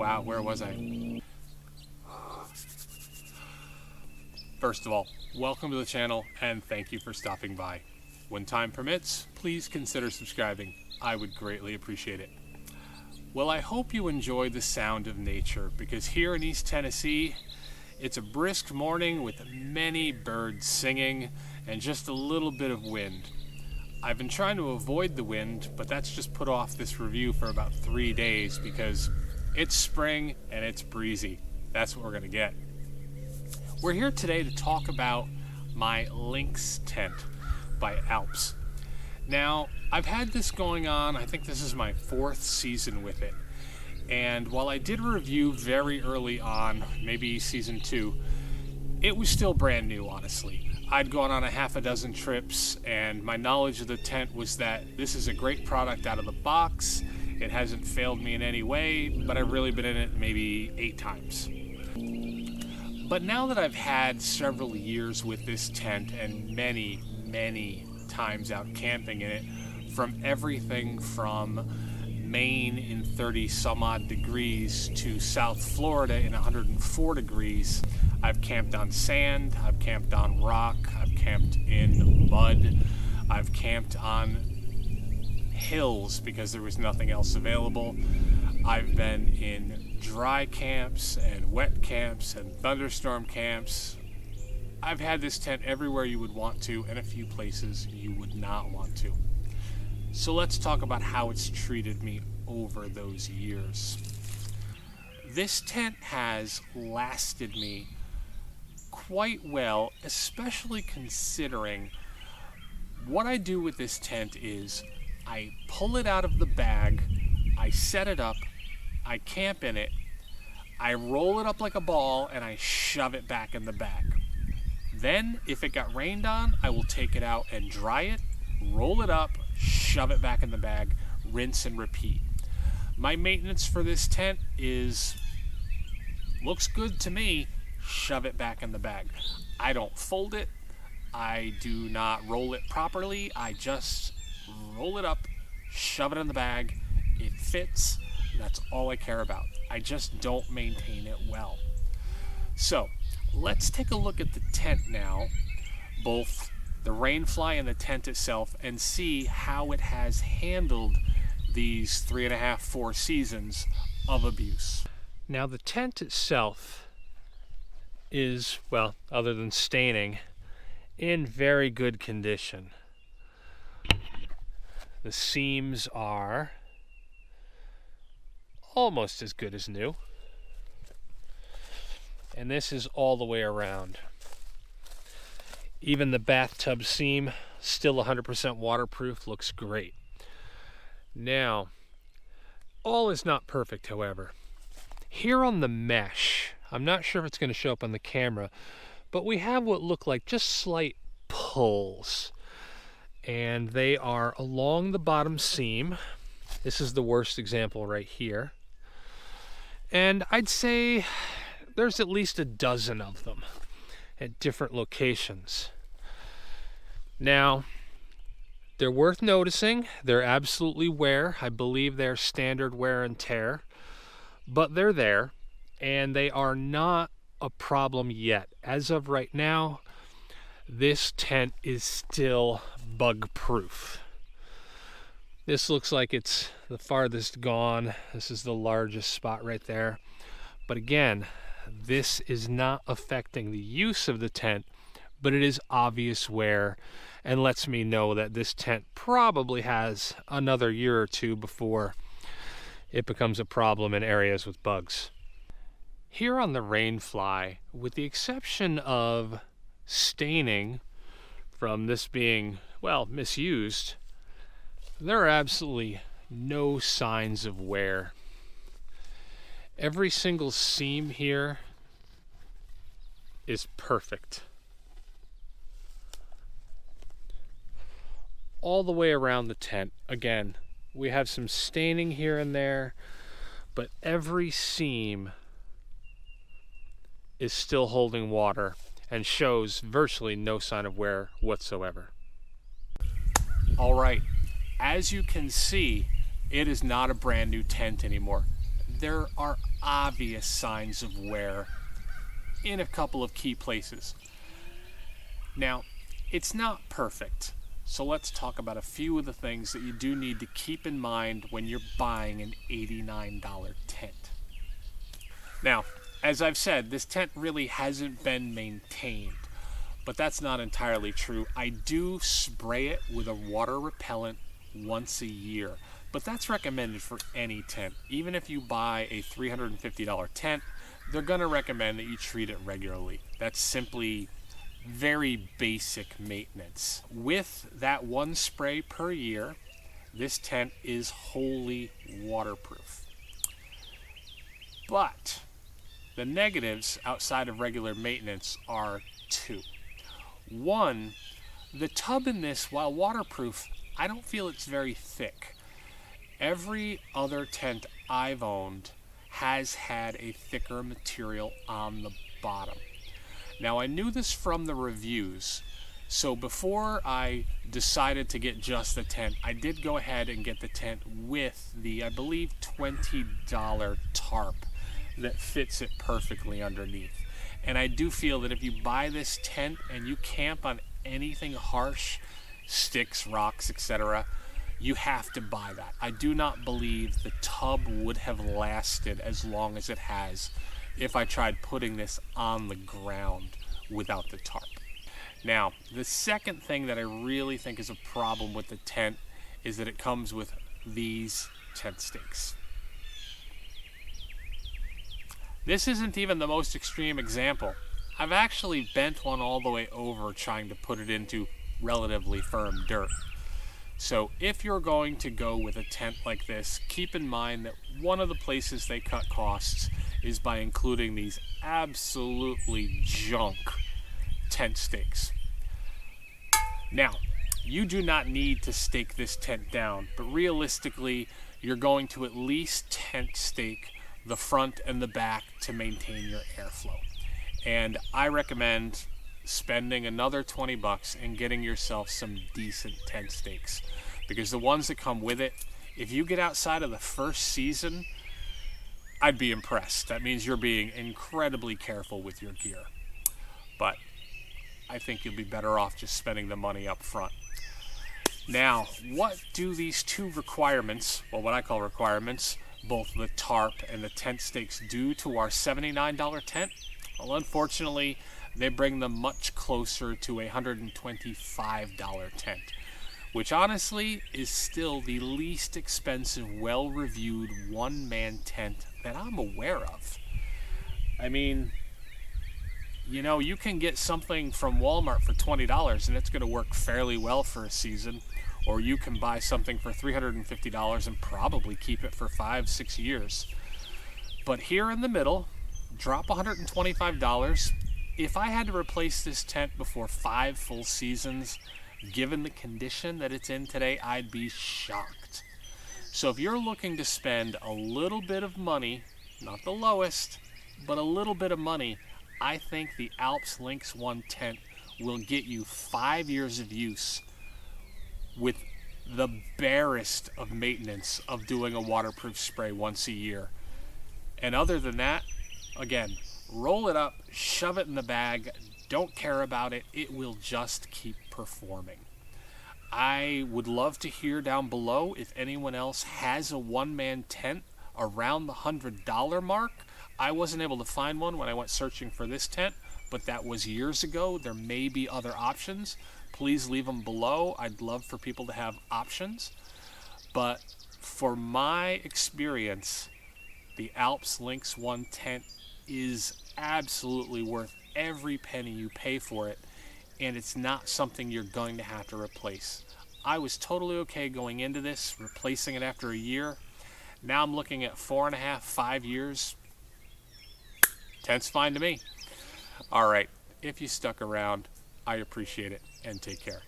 Wow, where was I? First of all, welcome to the channel and thank you for stopping by. When time permits, please consider subscribing. I would greatly appreciate it. Well, I hope you enjoy the sound of nature because here in East Tennessee, it's a brisk morning with many birds singing and just a little bit of wind. I've been trying to avoid the wind, but that's just put off this review for about 3 days because it's spring and it's breezy. That's what we're gonna get. We're here today to talk about my Lynx tent by ALPS. Now, I've had this going on, I think this is my 4th season with it. And while I did a review very early on, maybe season 2, it was still brand new, honestly. I'd gone on a half a dozen trips, and my knowledge of the tent was that this is a great product out of the box. It hasn't failed me in any way, but I've really been in it maybe 8 times. But now that I've had several years with this tent and many times out camping in it, from everything from Maine in 30 some odd degrees to South Florida in 104 degrees, I've camped on sand, I've camped on rock, I've camped in mud, I've camped on hills because there was nothing else available. I've been in dry camps and wet camps and thunderstorm camps. I've had this tent everywhere you would want to and a few places you would not want to. So let's talk about how it's treated me over those years. This tent has lasted me quite well, especially considering what I do with this tent is I pull it out of the bag, I set it up, I camp in it, I roll it up like a ball, and I shove it back in the bag. Then, if it got rained on, I will take it out and dry it, roll it up, shove it back in the bag, rinse and repeat. My maintenance for this tent is, looks good to me, shove it back in the bag. I don't fold it, I do not roll it properly, I just roll it up, shove it in the bag, it fits, that's all I care about. I just don't maintain it well. So, let's take a look at the tent now, both the rainfly and the tent itself, and see how it has handled these 3.5, 4 seasons of abuse. Now the tent itself is, well, other than staining, in very good condition. The seams are almost as good as new. And this is all the way around. Even the bathtub seam, still 100% waterproof, looks great. Now, all is not perfect, however. Here on the mesh, I'm not sure if it's going to show up on the camera, but we have what look like just slight pulls. And they are along the bottom seam. This is the worst example right here. And I'd say there's at least a dozen of them at different locations. Now, they're worth noticing. They're absolutely wear. I believe they're standard wear and tear, but they're there, and they are not a problem yet. As of right now, this tent is still bug-proof. This looks like it's the farthest gone. This is the largest spot right there. But again, this is not affecting the use of the tent, but it is obvious wear and lets me know that this tent probably has another year or 2 before it becomes a problem in areas with bugs. Here on the rainfly, with the exception of staining from this being, well, misused, there are absolutely no signs of wear. Every single seam here is perfect. All the way around the tent, again, we have some staining here and there, but every seam is still holding water and shows virtually no sign of wear whatsoever. All right, as you can see, it is not a brand new tent anymore. there are obvious signs of wear in a couple of key places. Now, it's not perfect, so let's talk about a few of the things that you do need to keep in mind when you're buying an $89 tent. Now, as I've said, this tent really hasn't been maintained, but that's not entirely true. I do spray it with a water repellent once a year, but that's recommended for any tent. Even if you buy a $350 tent, they're going to recommend that you treat it regularly. That's simply very basic maintenance. With that one spray per year, this tent is wholly waterproof. But the negatives outside of regular maintenance are two. One, the tub in this, while waterproof, I don't feel it's very thick. Every other tent I've owned has had a thicker material on the bottom. Now, I knew this from the reviews, so before I decided to get just the tent, I did go ahead and get the tent with the, I believe, $20 tarp that fits it perfectly underneath. And I do feel that if you buy this tent and you camp on anything harsh, sticks, rocks, etc., you have to buy that. I do not believe the tub would have lasted as long as it has if I tried putting this on the ground without the tarp. Now, the second thing that I really think is a problem with the tent is that it comes with these tent stakes. This isn't even the most extreme example. I've actually bent one all the way over trying to put it into relatively firm dirt. So if you're going to go with a tent like this, keep in mind that one of the places they cut costs is by including these absolutely junk tent stakes. Now, you do not need to stake this tent down, but realistically, you're going to at least tent stake the front and the back to maintain your airflow. And I recommend spending another $20 and getting yourself some decent tent stakes, because the ones that come with it, if you get outside of the first season, I'd be impressed. That means you're being incredibly careful with your gear. But I think you'll be better off just spending the money up front. Now, what do these two requirements, well, what I call requirements, both the tarp and the tent stakes, do to our $79 tent? Well, unfortunately, they bring them much closer to a $125 tent, which honestly is still the least expensive, well-reviewed one-man tent that I'm aware of. I mean, you know, you can get something from Walmart for $20 and it's going to work fairly well for a season, or you can buy something for $350 and probably keep it for 5-6 years. But here in the middle, drop $125. If I had to replace this tent before 5 full seasons, given the condition that it's in today, I'd be shocked. So if you're looking to spend a little bit of money, not the lowest, but a little bit of money, I think the ALPS Lynx 1 tent will get you 5 years of use with the barest of maintenance of doing a waterproof spray once a year. And other than that, again, roll it up, shove it in the bag, don't care about it, it will just keep performing. I would love to hear down below if anyone else has a one-man tent around the $100 mark. I wasn't able to find one when I went searching for this tent, but that was years ago. There may be other options. Please leave them below. I'd love for people to have options. But for my experience, the ALPS Lynx 1 tent is absolutely worth every penny you pay for it, and it's not something you're going to have to replace. I was totally okay going into this, replacing it after a year. Now I'm looking at 4.5, 5 years. Tent's fine to me. All right, if you stuck around, I appreciate it, and take care.